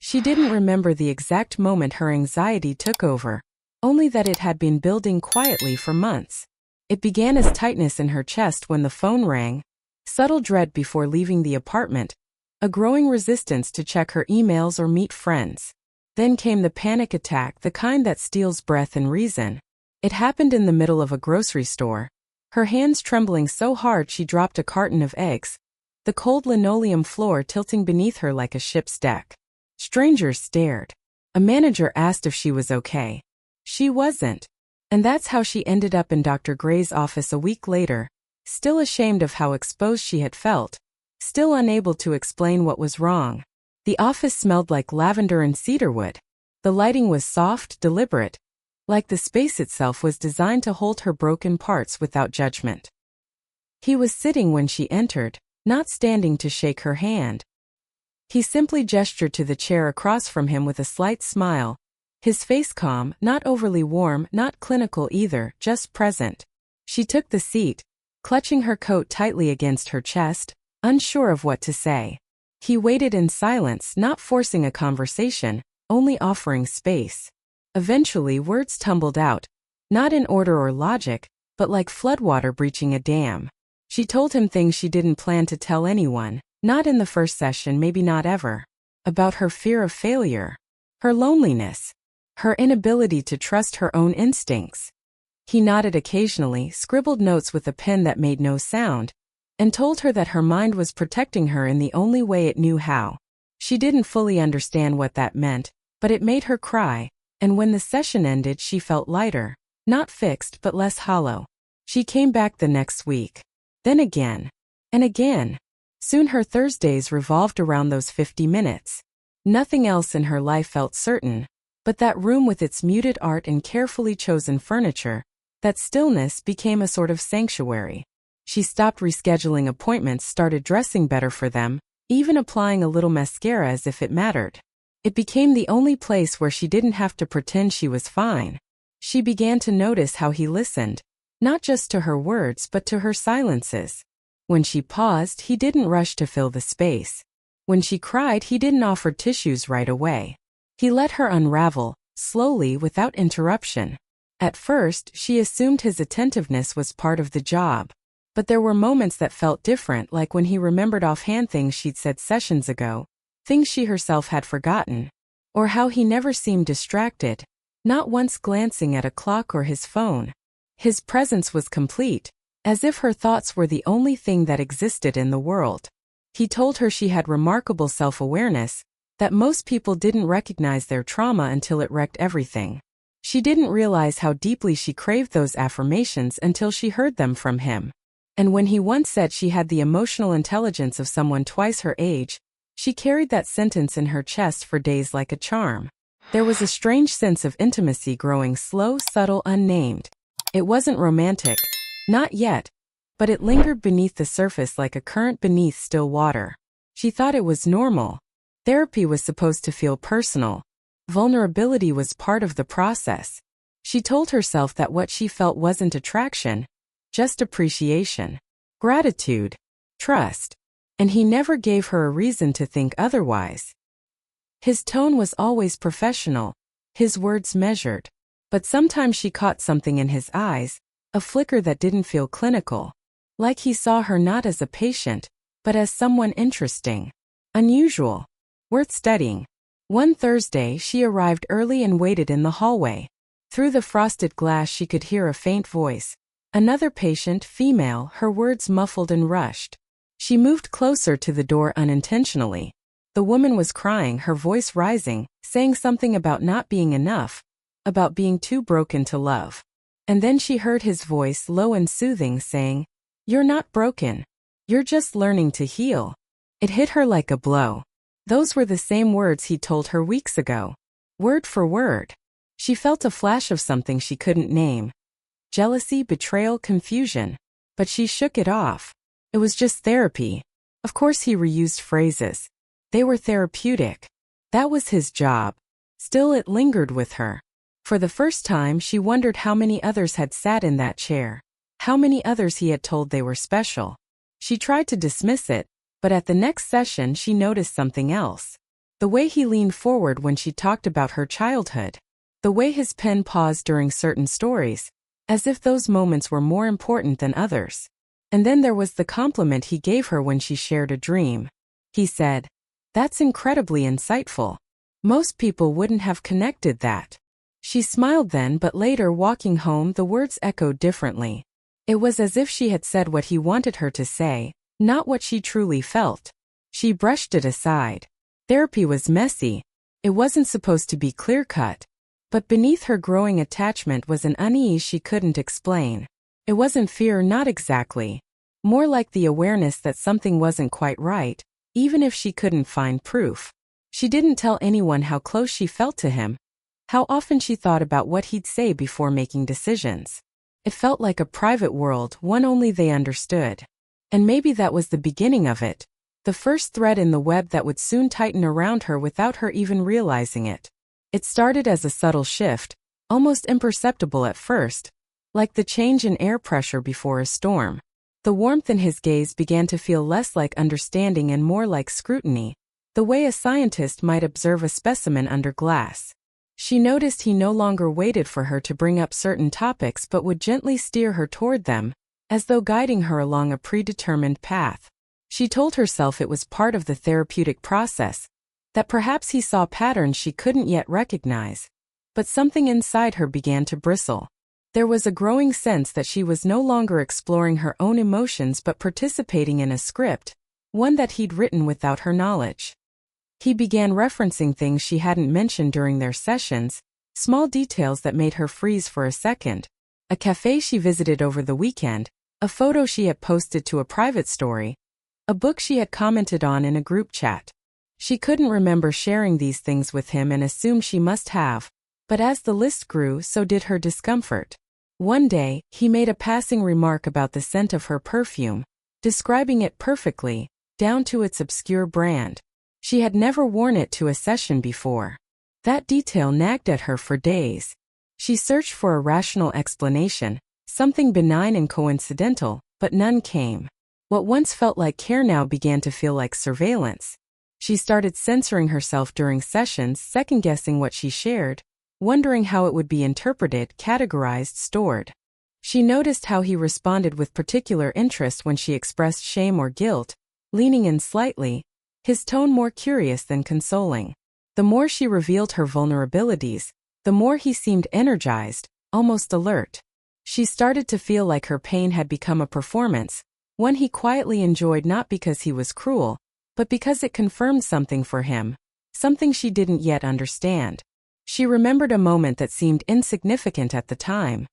She didn't remember the exact moment her anxiety took over, only that it had been building quietly for months. It began as tightness in her chest when the phone rang, subtle dread before leaving the apartment, a growing resistance to check her emails or meet friends. Then came the panic attack, the kind that steals breath and reason. It happened in the middle of a grocery store, her hands trembling so hard she dropped a carton of eggs, the cold linoleum floor tilting beneath her like a ship's deck. Strangers stared. A manager asked if she was okay. She wasn't. And that's how she ended up in Dr. Gray's office a week later, still ashamed of how exposed she had felt, still unable to explain what was wrong. The office smelled like lavender and cedarwood. The lighting was soft, deliberate, like the space itself was designed to hold her broken parts without judgment. He was sitting when she entered, not standing to shake her hand. He simply gestured to the chair across from him with a slight smile, his face calm, not overly warm, not clinical either, just present. She took the seat, clutching her coat tightly against her chest, unsure of what to say. He waited in silence, not forcing a conversation, only offering space. Eventually words tumbled out, not in order or logic, but like floodwater breaching a dam. She told him things she didn't plan to tell anyone, not in the first session, maybe not ever. About her fear of failure, her loneliness, her inability to trust her own instincts. He nodded occasionally, scribbled notes with a pen that made no sound, and told her that her mind was protecting her in the only way it knew how. She didn't fully understand what that meant, but it made her cry, and when the session ended she felt lighter, not fixed but less hollow. She came back the next week. Then again. And again. Soon her Thursdays revolved around those 50 minutes. Nothing else in her life felt certain, but that room with its muted art and carefully chosen furniture, that stillness became a sort of sanctuary. She stopped rescheduling appointments, started dressing better for them, even applying a little mascara as if it mattered. It became the only place where she didn't have to pretend she was fine. She began to notice how he listened, not just to her words but to her silences. When she paused, he didn't rush to fill the space. When she cried, he didn't offer tissues right away. He let her unravel, slowly, without interruption. At first, she assumed his attentiveness was part of the job. But there were moments that felt different, like when he remembered offhand things she'd said sessions ago, things she herself had forgotten. Or how he never seemed distracted, not once glancing at a clock or his phone. His presence was complete, as if her thoughts were the only thing that existed in the world. He told her she had remarkable self-awareness, that most people didn't recognize their trauma until it wrecked everything. She didn't realize how deeply she craved those affirmations until she heard them from him. And when he once said she had the emotional intelligence of someone twice her age, she carried that sentence in her chest for days like a charm. There was a strange sense of intimacy growing, slow, subtle, unnamed. It wasn't romantic, not yet, but it lingered beneath the surface like a current beneath still water. She thought it was normal. Therapy was supposed to feel personal. Vulnerability was part of the process. She told herself that what she felt wasn't attraction, just appreciation, gratitude, trust. And he never gave her a reason to think otherwise. His tone was always professional, his words measured. But sometimes she caught something in his eyes, a flicker that didn't feel clinical. Like he saw her not as a patient, but as someone interesting, unusual, worth studying. One Thursday she arrived early and waited in the hallway. Through the frosted glass she could hear a faint voice. Another patient, female, her words muffled and rushed. She moved closer to the door unintentionally. The woman was crying, her voice rising, saying something about not being enough, about being too broken to love. And then she heard his voice, low and soothing, saying, "You're not broken. You're just learning to heal." It hit her like a blow. Those were the same words he told her weeks ago. Word for word. She felt a flash of something she couldn't name. Jealousy, betrayal, confusion. But she shook it off. It was just therapy. Of course he reused phrases. They were therapeutic. That was his job. Still, it lingered with her. For the first time she wondered how many others had sat in that chair. How many others he had told they were special. She tried to dismiss it, but at the next session she noticed something else. The way he leaned forward when she talked about her childhood. The way his pen paused during certain stories, as if those moments were more important than others. And then there was the compliment he gave her when she shared a dream. He said, "That's incredibly insightful. Most people wouldn't have connected that." She smiled then, but later walking home the words echoed differently. It was as if she had said what he wanted her to say, not what she truly felt. She brushed it aside. Therapy was messy. It wasn't supposed to be clear-cut. But beneath her growing attachment was an unease she couldn't explain. It wasn't fear, not exactly. More like the awareness that something wasn't quite right, even if she couldn't find proof. She didn't tell anyone how close she felt to him, how often she thought about what he'd say before making decisions. It felt like a private world, one only they understood. And maybe that was the beginning of it, the first thread in the web that would soon tighten around her without her even realizing it. It started as a subtle shift, almost imperceptible at first, like the change in air pressure before a storm. The warmth in his gaze began to feel less like understanding and more like scrutiny, the way a scientist might observe a specimen under glass. She noticed he no longer waited for her to bring up certain topics but would gently steer her toward them, as though guiding her along a predetermined path. She told herself it was part of the therapeutic process, that perhaps he saw patterns she couldn't yet recognize. But something inside her began to bristle. There was a growing sense that she was no longer exploring her own emotions but participating in a script, one that he'd written without her knowledge. He began referencing things she hadn't mentioned during their sessions, small details that made her freeze for a second. A cafe she visited over the weekend, a photo she had posted to a private story, a book she had commented on in a group chat. She couldn't remember sharing these things with him and assumed she must have, but as the list grew, so did her discomfort. One day, he made a passing remark about the scent of her perfume, describing it perfectly, down to its obscure brand. She had never worn it to a session before. That detail nagged at her for days. She searched for a rational explanation, something benign and coincidental, but none came. What once felt like care now began to feel like surveillance. She started censoring herself during sessions, second-guessing what she shared, wondering how it would be interpreted, categorized, stored. She noticed how he responded with particular interest when she expressed shame or guilt, leaning in slightly, his tone more curious than consoling. The more she revealed her vulnerabilities, the more he seemed energized, almost alert. She started to feel like her pain had become a performance, one he quietly enjoyed not because he was cruel, but because it confirmed something for him, something she didn't yet understand. She remembered a moment that seemed insignificant at the time.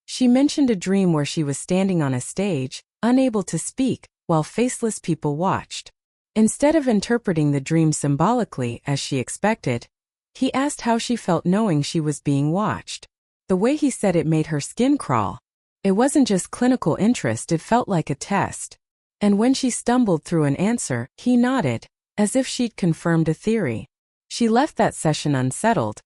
She mentioned a dream where she was standing on a stage, unable to speak, while faceless people watched. Instead of interpreting the dream symbolically, as she expected, he asked how she felt knowing she was being watched. The way he said it made her skin crawl. It wasn't just clinical interest, it felt like a test. And when she stumbled through an answer, he nodded, as if she'd confirmed a theory. She left that session unsettled,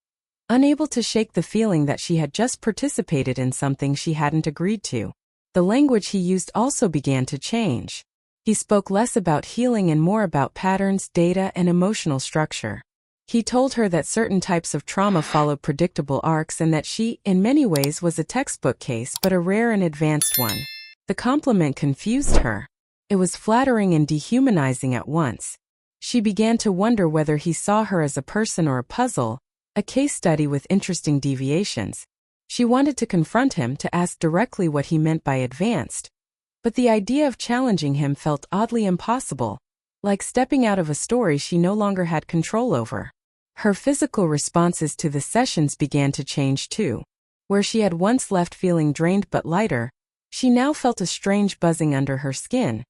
unable to shake the feeling that she had just participated in something she hadn't agreed to. The language he used also began to change. He spoke less about healing and more about patterns, data, and emotional structure. He told her that certain types of trauma followed predictable arcs and that she, in many ways, was a textbook case but a rare and advanced one. The compliment confused her. It was flattering and dehumanizing at once. She began to wonder whether he saw her as a person or a puzzle, a case study with interesting deviations. She wanted to confront him, to ask directly what he meant by advanced. But the idea of challenging him felt oddly impossible, like stepping out of a story she no longer had control over. Her physical responses to the sessions began to change too. Where she had once left feeling drained but lighter, she now felt a strange buzzing under her skin,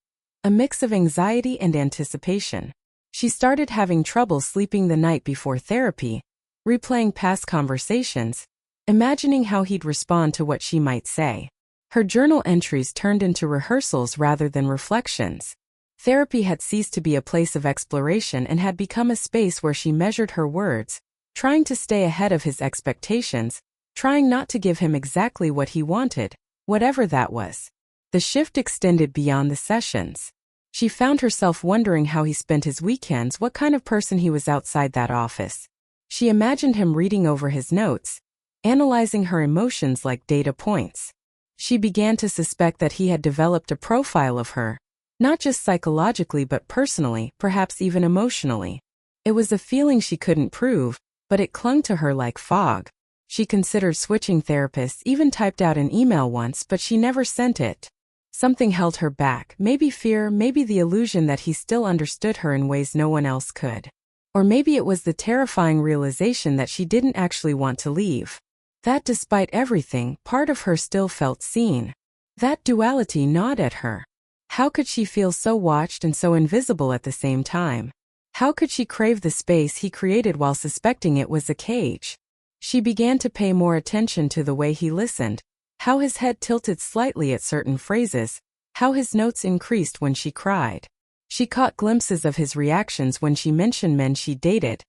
a mix of anxiety and anticipation. She started having trouble sleeping the night before therapy, replaying past conversations, imagining how he'd respond to what she might say. Her journal entries turned into rehearsals rather than reflections. Therapy had ceased to be a place of exploration and had become a space where she measured her words, trying to stay ahead of his expectations, trying not to give him exactly what he wanted, whatever that was. The shift extended beyond the sessions. She found herself wondering how he spent his weekends, what kind of person he was outside that office. She imagined him reading over his notes, analyzing her emotions like data points. She began to suspect that he had developed a profile of her, not just psychologically but personally, perhaps even emotionally. It was a feeling she couldn't prove, but it clung to her like fog. She considered switching therapists, even typed out an email once, but she never sent it. Something held her back, maybe fear, maybe the illusion that he still understood her in ways no one else could. Or maybe it was the terrifying realization that she didn't actually want to leave. That despite everything, part of her still felt seen. That duality gnawed at her. How could she feel so watched and so invisible at the same time? How could she crave the space he created while suspecting it was a cage? She began to pay more attention to the way he listened, how his head tilted slightly at certain phrases, how his notes increased when she cried. She caught glimpses of his reactions when she mentioned men she dated,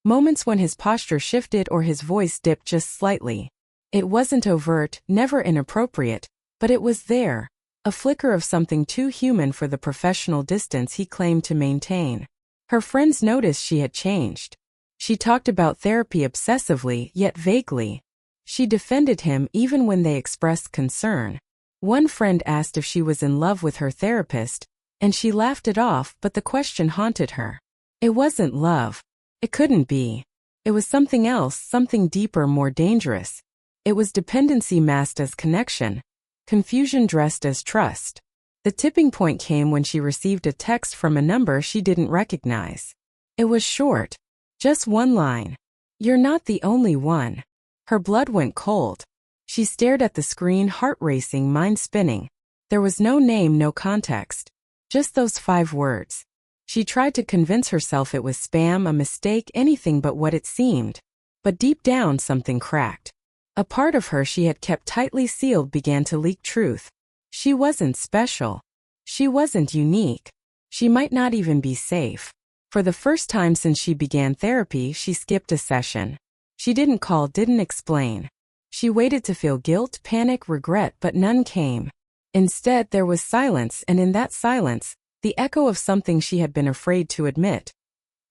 moments when his posture shifted or his voice dipped just slightly. It wasn't overt, never inappropriate, but it was there, a flicker of something too human for the professional distance he claimed to maintain. Her friends noticed she had changed. She talked about therapy obsessively, yet vaguely. She defended him even when they expressed concern. One friend asked if she was in love with her therapist, and she laughed it off, but the question haunted her. It wasn't love. It couldn't be. It was something else, something deeper, more dangerous. It was dependency masked as connection, confusion dressed as trust. The tipping point came when she received a text from a number she didn't recognize. It was short. Just one line. "You're not the only one." Her blood went cold. She stared at the screen, heart racing, mind spinning. There was no name, no context. Just those 5 words. She tried to convince herself it was spam, a mistake, anything but what it seemed. But deep down something cracked. A part of her she had kept tightly sealed began to leak truth. She wasn't special. She wasn't unique. She might not even be safe. For the first time since she began therapy, she skipped a session. She didn't call, didn't explain. She waited to feel guilt, panic, regret, but none came. Instead, there was silence, and in that silence, the echo of something she had been afraid to admit.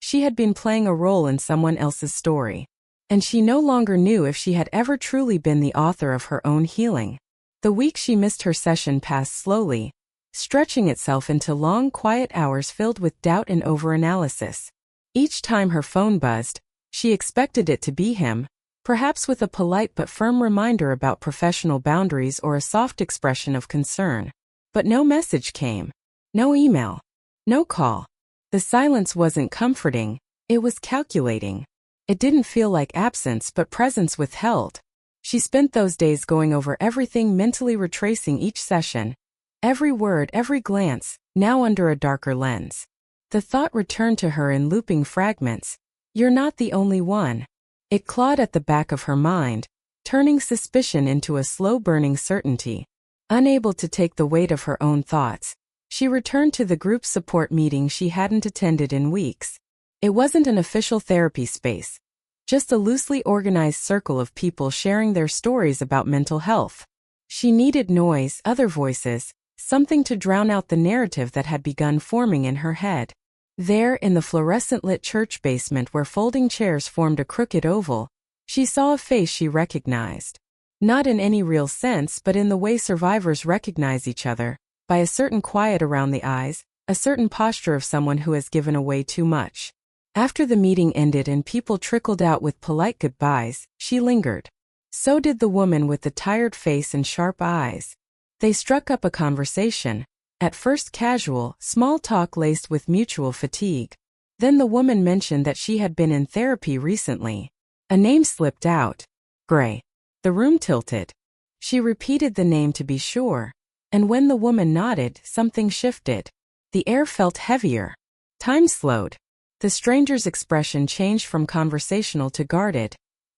She had been playing a role in someone else's story, and she no longer knew if she had ever truly been the author of her own healing. The week she missed her session passed slowly, stretching itself into long, quiet hours filled with doubt and overanalysis. Each time her phone buzzed, she expected it to be him, perhaps with a polite but firm reminder about professional boundaries or a soft expression of concern. But no message came. No email. No call. The silence wasn't comforting, it was calculating. It didn't feel like absence but presence withheld. She spent those days going over everything, mentally retracing each session. Every word, every glance, now under a darker lens. The thought returned to her in looping fragments. "You're not the only one." It clawed at the back of her mind, turning suspicion into a slow-burning certainty. Unable to take the weight of her own thoughts, she returned to the group support meeting she hadn't attended in weeks. It wasn't an official therapy space, just a loosely organized circle of people sharing their stories about mental health. She needed noise, other voices, something to drown out the narrative that had begun forming in her head. There, in the fluorescent-lit church basement where folding chairs formed a crooked oval, she saw a face she recognized. Not in any real sense, but in the way survivors recognize each other, by a certain quiet around the eyes, a certain posture of someone who has given away too much. After the meeting ended and people trickled out with polite goodbyes, she lingered. So did the woman with the tired face and sharp eyes. They struck up a conversation. At first casual, small talk laced with mutual fatigue. Then the woman mentioned that she had been in therapy recently. A name slipped out. Gray. The room tilted. She repeated the name to be sure. And when the woman nodded, something shifted. The air felt heavier. Time slowed. The stranger's expression changed from conversational to guarded.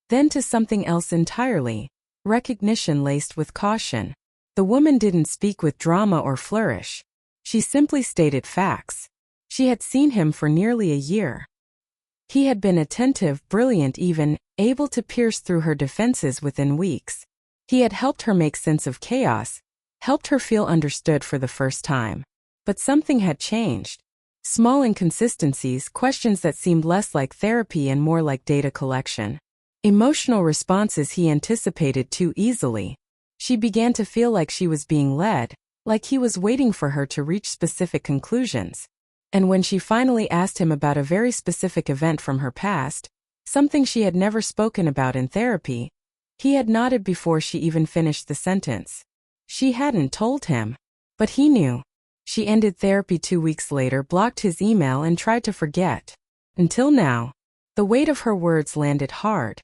Then to something else entirely. Recognition laced with caution. The woman didn't speak with drama or flourish. She simply stated facts. She had seen him for nearly a year. He had been attentive, brilliant even, able to pierce through her defenses within weeks. He had helped her make sense of chaos, helped her feel understood for the first time. But something had changed. Small inconsistencies, questions that seemed less like therapy and more like data collection. Emotional responses he anticipated too easily. She began to feel like she was being led, like he was waiting for her to reach specific conclusions. And when she finally asked him about a very specific event from her past, something she had never spoken about in therapy, he had nodded before she even finished the sentence. She hadn't told him. But he knew. She ended therapy 2 weeks later, blocked his email, and tried to forget. Until now. The weight of her words landed hard,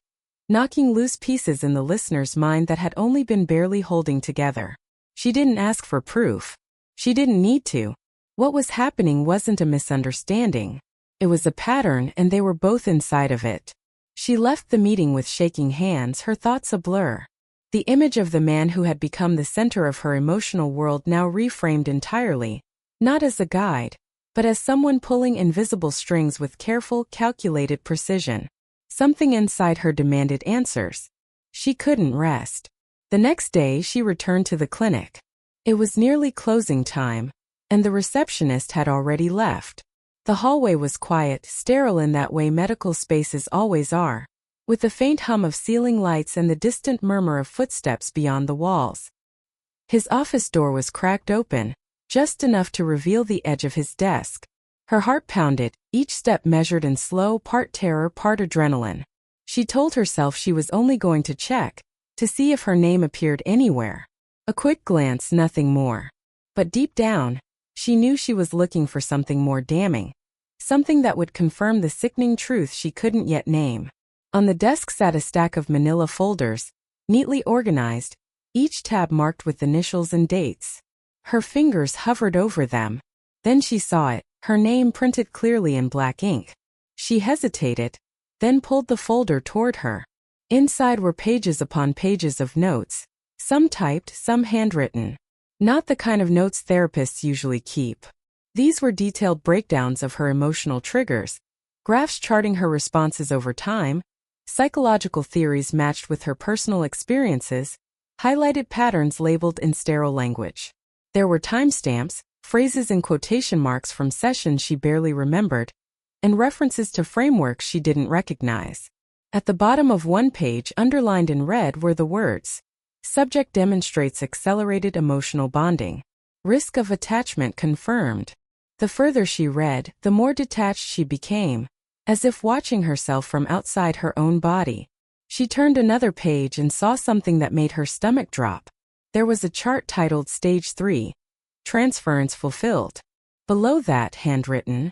knocking loose pieces in the listener's mind that had only been barely holding together. She didn't ask for proof. She didn't need to. What was happening wasn't a misunderstanding. It was a pattern, and they were both inside of it. She left the meeting with shaking hands, her thoughts a blur. The image of the man who had become the center of her emotional world now reframed entirely, not as a guide, but as someone pulling invisible strings with careful, calculated precision. Something inside her demanded answers. She couldn't rest. The next day she returned to the clinic. It was nearly closing time, and the receptionist had already left. The hallway was quiet, sterile in that way medical spaces always are, with the faint hum of ceiling lights and the distant murmur of footsteps beyond the walls. His office door was cracked open, just enough to reveal the edge of his desk. Her heart pounded, each step measured and slow, part terror, part adrenaline. She told herself she was only going to check, to see if her name appeared anywhere. A quick glance, nothing more. But deep down, she knew she was looking for something more damning. Something that would confirm the sickening truth she couldn't yet name. On the desk sat a stack of manila folders, neatly organized, each tab marked with initials and dates. Her fingers hovered over them. Then she saw it, her name printed clearly in black ink. She hesitated, then pulled the folder toward her. Inside were pages upon pages of notes, some typed, some handwritten. Not the kind of notes therapists usually keep. These were detailed breakdowns of her emotional triggers, graphs charting her responses over time, psychological theories matched with her personal experiences, highlighted patterns labeled in sterile language. There were timestamps, phrases and quotation marks from sessions she barely remembered, and references to frameworks she didn't recognize. At the bottom of one page, underlined in red, were the words, "Subject demonstrates accelerated emotional bonding. Risk of attachment confirmed." The further she read, the more detached she became, as if watching herself from outside her own body. She turned another page and saw something that made her stomach drop. There was a chart titled Stage 3, Transference Fulfilled. Below that, handwritten,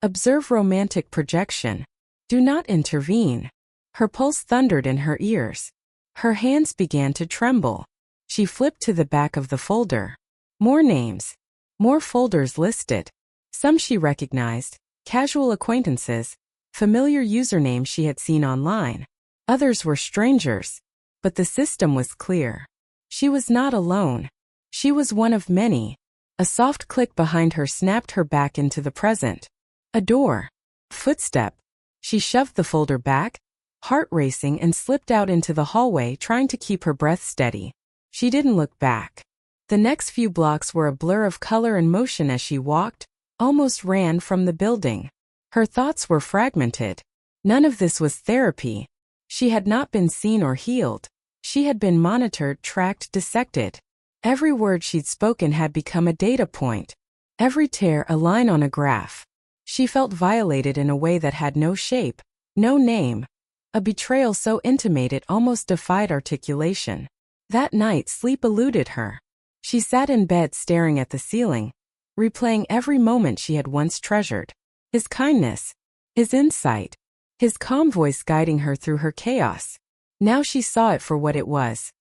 "Observe romantic projection. Do not intervene." Her pulse thundered in her ears. Her hands began to tremble. She flipped to the back of the folder. More names. More folders listed. Some she recognized, casual acquaintances, familiar usernames she had seen online. Others were strangers. But the system was clear. She was not alone. She was one of many. A soft click behind her snapped her back into the present. A door. Footstep. She shoved the folder back, heart racing, and slipped out into the hallway, trying to keep her breath steady. She didn't look back. The next few blocks were a blur of color and motion as she walked, almost ran from the building. Her thoughts were fragmented. None of this was therapy. She had not been seen or healed. She had been monitored, tracked, dissected. Every word she'd spoken had become a data point. Every tear a line on a graph. She felt violated in a way that had no shape, no name. A betrayal so intimate it almost defied articulation. That night sleep eluded her. She sat in bed staring at the ceiling, replaying every moment she had once treasured. His kindness, his insight, his calm voice guiding her through her chaos. Now she saw it for what it was.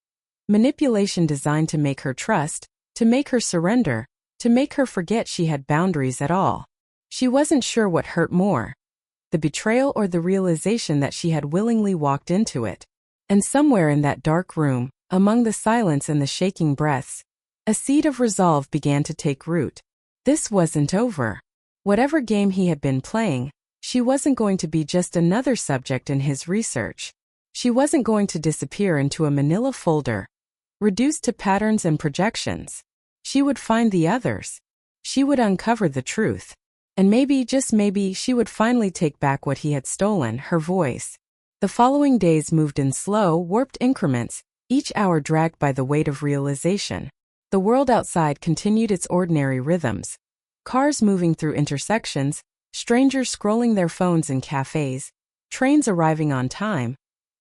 Manipulation designed to make her trust, to make her surrender, to make her forget she had boundaries at all. She wasn't sure what hurt more, the betrayal or the realization that she had willingly walked into it. And somewhere in that dark room, among the silence and the shaking breaths, a seed of resolve began to take root. This wasn't over. Whatever game he had been playing, she wasn't going to be just another subject in his research. She wasn't going to disappear into a manila folder, reduced to patterns and projections. She would find the others. she would uncover the truth. And maybe, just maybe, she would finally take back what he had stolen, her voice. The following days moved in slow, warped increments, each hour dragged by the weight of realization. The world outside continued its ordinary rhythms. Cars moving through intersections, strangers scrolling their phones in cafes, trains arriving on time.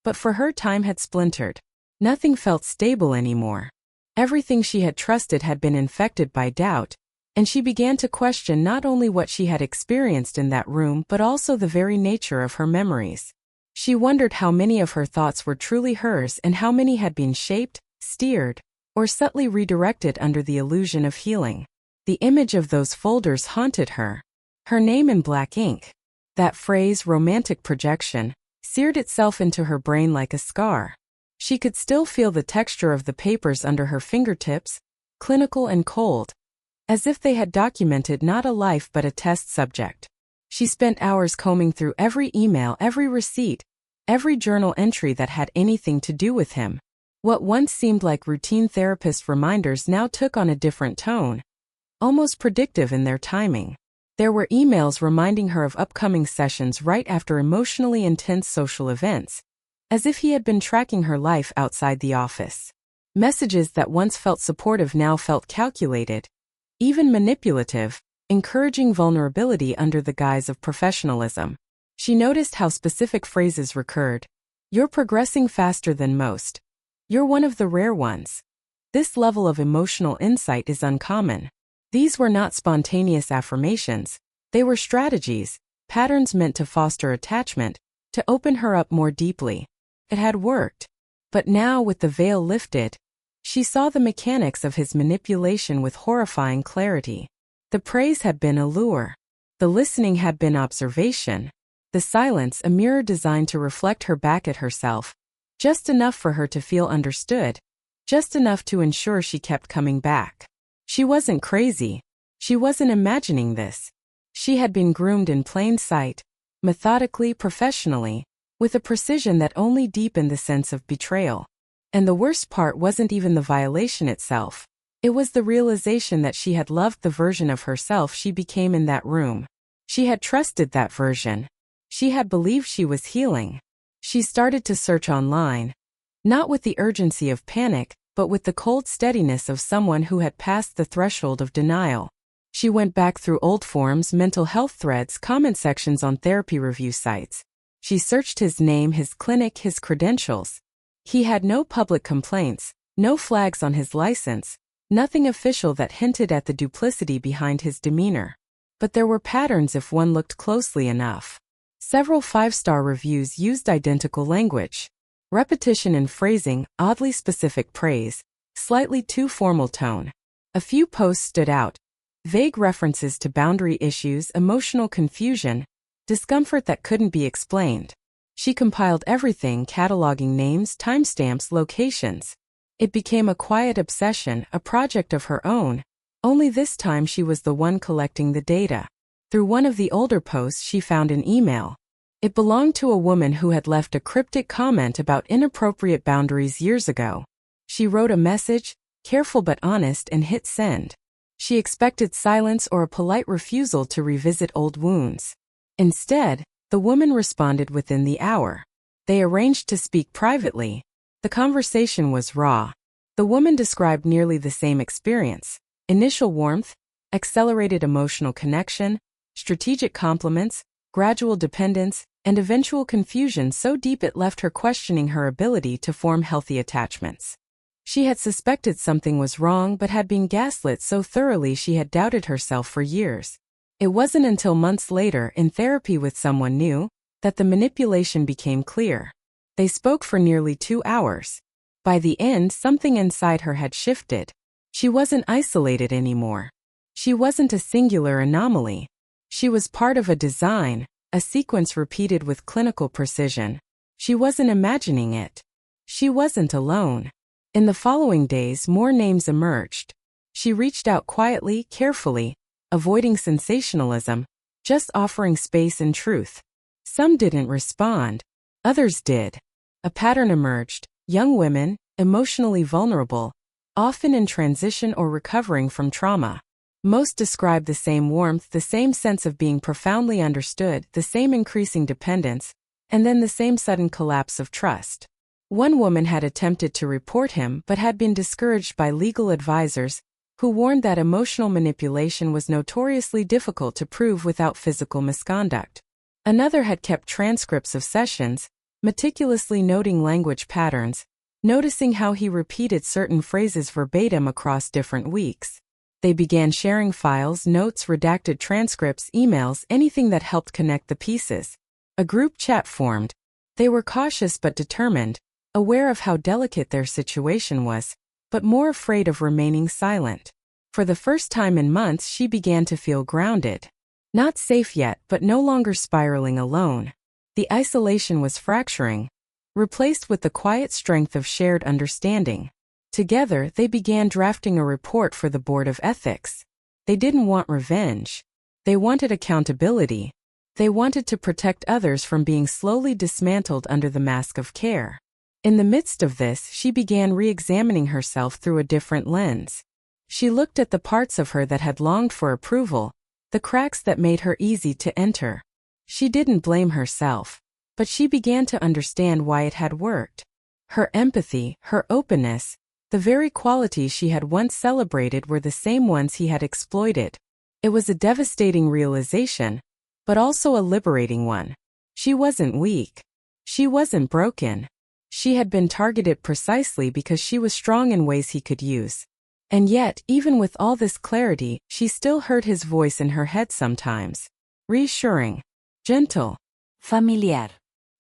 But for her, time had splintered. Nothing felt stable anymore. Everything she had trusted had been infected by doubt, and she began to question not only what she had experienced in that room but also the very nature of her memories. She wondered how many of her thoughts were truly hers and how many had been shaped, steered, or subtly redirected under the illusion of healing. The image of those folders haunted her. Her name in black ink. That phrase, romantic projection, seared itself into her brain like a scar. She could still feel the texture of the papers under her fingertips, clinical and cold, as if they had documented not a life but a test subject. She spent hours combing through every email, every receipt, every journal entry that had anything to do with him. What once seemed like routine therapist reminders now took on a different tone, almost predictive in their timing. There were emails reminding her of upcoming sessions right after emotionally intense social events, as if he had been tracking her life outside the office. Messages that once felt supportive now felt calculated, even manipulative, encouraging vulnerability under the guise of professionalism. She noticed how specific phrases recurred. "You're progressing faster than most. You're one of the rare ones." This level of emotional insight is uncommon. These were not spontaneous affirmations. They were strategies, patterns meant to foster attachment, to open her up more deeply. It had worked. But now, with the veil lifted, she saw the mechanics of his manipulation with horrifying clarity. The praise had been a lure. The listening had been observation. The silence a mirror designed to reflect her back at herself, just enough for her to feel understood, just enough to ensure she kept coming back. She wasn't crazy. She wasn't imagining this. She had been groomed in plain sight, methodically, professionally, with a precision that only deepened the sense of betrayal. And the worst part wasn't even the violation itself. It was the realization that she had loved the version of herself she became in that room. She had trusted that version. She had believed she was healing. She started to search online, not with the urgency of panic, but with the cold steadiness of someone who had passed the threshold of denial. She went back through old forums, mental health threads, comment sections on therapy review sites. She searched his name, his clinic, his credentials. He had no public complaints, no flags on his license, nothing official that hinted at the duplicity behind his demeanor. But there were patterns if one looked closely enough. Several 5-star reviews used identical language. Repetition in phrasing, oddly specific praise, slightly too formal tone. A few posts stood out. Vague references to boundary issues, emotional confusion, discomfort that couldn't be explained. She compiled everything, cataloging names, timestamps, locations. It became a quiet obsession, a project of her own. Only this time she was the one collecting the data. Through one of the older posts she found an email. It belonged to a woman who had left a cryptic comment about inappropriate boundaries years ago. She wrote a message, careful but honest, and hit send. She expected silence or a polite refusal to revisit old wounds. Instead, the woman responded within the hour. They arranged to speak privately. The conversation was raw. The woman described nearly the same experience. Initial warmth, accelerated emotional connection, strategic compliments, gradual dependence, and eventual confusion so deep it left her questioning her ability to form healthy attachments. She had suspected something was wrong but had been gaslit so thoroughly she had doubted herself for years. It wasn't until months later, in therapy with someone new, that the manipulation became clear. They spoke for nearly 2 hours. By the end, something inside her had shifted. She wasn't isolated anymore. She wasn't a singular anomaly. She was part of a design, a sequence repeated with clinical precision. She wasn't imagining it. She wasn't alone. In the following days, more names emerged. She reached out quietly, carefully, avoiding sensationalism, just offering space and truth. Some didn't respond. Others did. A pattern emerged. Young women, emotionally vulnerable, often in transition or recovering from trauma. Most describe the same warmth, the same sense of being profoundly understood, the same increasing dependence, and then the same sudden collapse of trust. One woman had attempted to report him but had been discouraged by legal advisors, who warned that emotional manipulation was notoriously difficult to prove without physical misconduct. Another had kept transcripts of sessions, meticulously noting language patterns, noticing how he repeated certain phrases verbatim across different weeks. They began sharing files, notes, redacted transcripts, emails, anything that helped connect the pieces. A group chat formed. They were cautious but determined, aware of how delicate their situation was, but more afraid of remaining silent. For the first time in months, she began to feel grounded. Not safe yet, but no longer spiraling alone. The isolation was fracturing, replaced with the quiet strength of shared understanding. Together, they began drafting a report for the Board of Ethics. They didn't want revenge. They wanted accountability. They wanted to protect others from being slowly dismantled under the mask of care. In the midst of this, she began re-examining herself through a different lens. She looked at the parts of her that had longed for approval, the cracks that made her easy to enter. She didn't blame herself, but she began to understand why it had worked. Her empathy, her openness, the very qualities she had once celebrated were the same ones he had exploited. It was a devastating realization, but also a liberating one. She wasn't weak. She wasn't broken. She had been targeted precisely because she was strong in ways he could use. And yet, even with all this clarity, she still heard his voice in her head sometimes. Reassuring. Gentle. Familiar.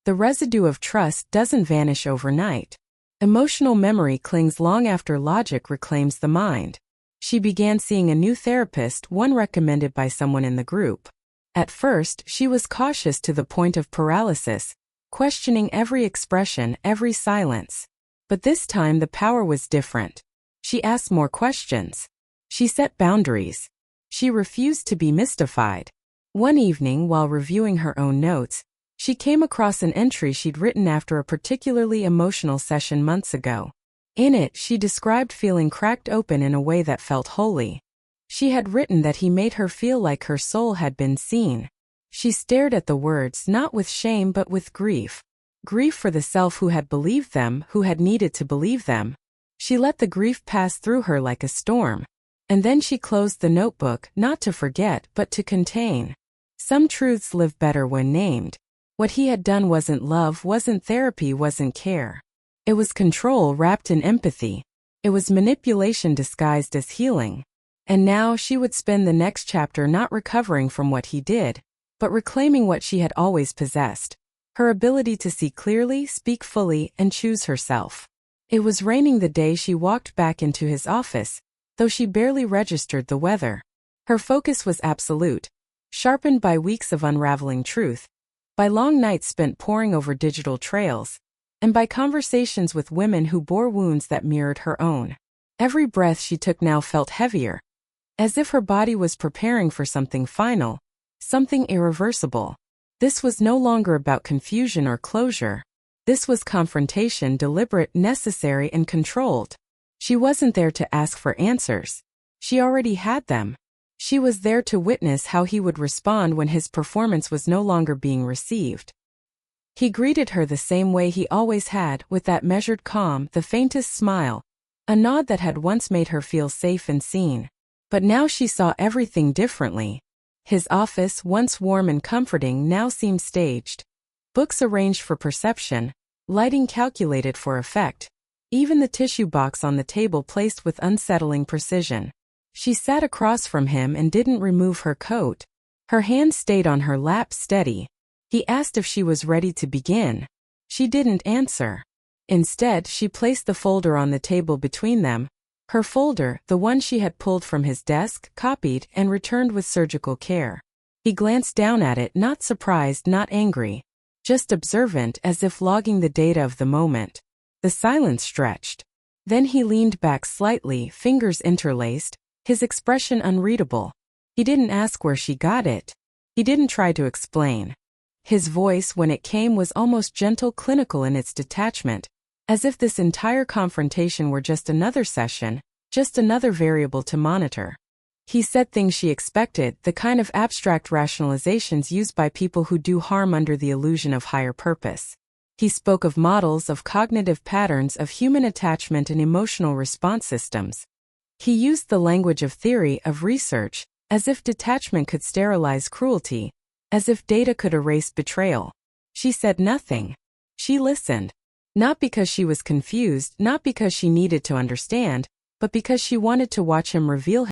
The residue of trust doesn't vanish overnight. Emotional memory clings long after logic reclaims the mind. She began seeing a new therapist, one recommended by someone in the group. At first, she was cautious to the point of paralysis, questioning every expression, every silence. But this time the power was different. She asked more questions. She set boundaries. She refused to be mystified. One evening, while reviewing her own notes, she came across an entry she'd written after a particularly emotional session months ago. In it, she described feeling cracked open in a way that felt holy. She had written that he made her feel like her soul had been seen. She stared at the words, not with shame but with grief. Grief for the self who had believed them, who had needed to believe them. She let the grief pass through her like a storm. And then she closed the notebook, not to forget, but to contain. Some truths live better when named. What he had done wasn't love, wasn't therapy, wasn't care. It was control wrapped in empathy. It was manipulation disguised as healing. And now she would spend the next chapter not recovering from what he did, but reclaiming what she had always possessed. Her ability to see clearly, speak fully, and choose herself. It was raining the day she walked back into his office, though she barely registered the weather. Her focus was absolute, sharpened by weeks of unraveling truth, by long nights spent poring over digital trails, and by conversations with women who bore wounds that mirrored her own. Every breath she took now felt heavier, as if her body was preparing for something final, something irreversible. This was no longer about confusion or closure. This was confrontation, deliberate, necessary, and controlled. She wasn't there to ask for answers. She already had them. She was there to witness how he would respond when his performance was no longer being received. He greeted her the same way he always had, with that measured calm, the faintest smile, a nod that had once made her feel safe and seen. But now she saw everything differently. His office, once warm and comforting, now seemed staged. Books arranged for perception, lighting calculated for effect, even the tissue box on the table placed with unsettling precision. She sat across from him and didn't remove her coat. Her hand stayed on her lap steady. He asked if she was ready to begin. She didn't answer. Instead, she placed the folder on the table between them. Her folder, the one she had pulled from his desk, copied, and returned with surgical care. He glanced down at it, not surprised, not angry, just observant, as if logging the data of the moment. The silence stretched. Then he leaned back slightly, fingers interlaced, his expression unreadable. He didn't ask where she got it. He didn't try to explain. His voice, when it came, was almost gentle, clinical in its detachment, as if this entire confrontation were just another session, just another variable to monitor. He said things she expected, the kind of abstract rationalizations used by people who do harm under the illusion of higher purpose. He spoke of models of cognitive patterns of human attachment and emotional response systems. He used the language of theory, of research, as if detachment could sterilize cruelty, as if data could erase betrayal. She said nothing. She listened. Not because she was confused, not because she needed to understand, but because she wanted to watch him reveal